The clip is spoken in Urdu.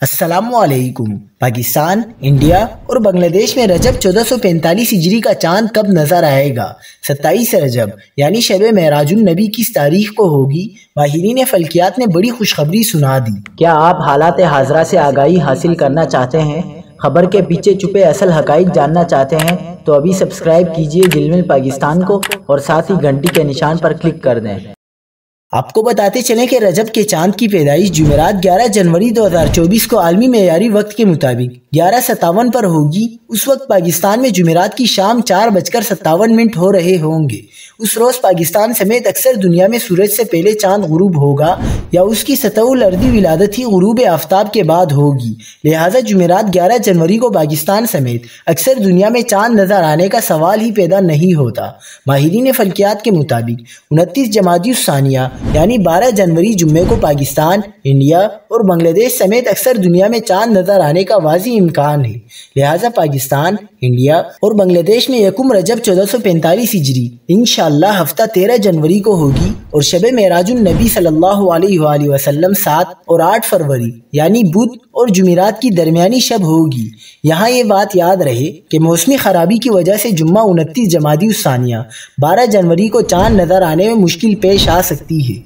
السلام علیکم۔ پاکستان، انڈیا اور بنگلہ دیش میں رجب 1445 ہجری کا چاند کب نظر آئے گا؟ 27 رجب یعنی شب معراج النبی کس تاریخ کو ہوگی؟ ماہرین فلکیات نے بڑی خوشخبری سنا دی۔ کیا آپ حالات حاضرہ سے آگاہی حاصل کرنا چاہتے ہیں؟ خبر کے پیچھے چھپے اصل حقائق جاننا چاہتے ہیں تو ابھی سبسکرائب کیجئے جلمل پاکستان کو اور ساتھ ہی گھنٹی کے نشان پر کلک کر دیں۔ آپ کو بتاتے چلیں کہ رجب کے چاند کی پیدائش جمعرات 11 جنوری 2024 کو عالمی معیاری وقت کے مطابق 11:57 پر ہوگی۔ اس وقت پاکستان میں جمعرات کی شام 4:57 ہو رہے ہوں گے۔ اس روز پاکستان سمیت اکثر دنیا میں سورج سے پہلے چاند غروب ہوگا یا اس کی سطح الارضی ولادت ہی غروب آفتاب کے بعد ہوگی، لہٰذا جمعرات 11 جنوری کو پاکستان سمیت اکثر دنیا میں چاند نظر آنے کا سوال ہی پیدا نہیں ہوتا۔ ماہرین فلکیات کے مطابق 29 جمادی الثانیہ یعنی 12 جنوری جمعے کو پاکستان، انڈیا اور بنگلہ دیش سمیت اکثر دنیا میں چاند نظر آنے کا واضح امکان ہے، لہٰذا پاکستان، انڈیا اور بنگلہ دیش میں یکم رجب 1445 ہجری انشاءاللہ ہفتہ 13 جنوری کو ہوگی اور شب معراج النبی صلی اللہ علیہ وآلہ وسلم 7 اور 8 فروری یعنی بدھ اور جمعرات کی درمیانی شب ہوگی۔ یہاں یہ بات یاد رہے کہ موسمی خرابی کی وجہ سے جمعہ 29 جمادی الثانیہ 12 جنوری کو چاند نظر آنے میں مشکل پیش آ سکتی ہے۔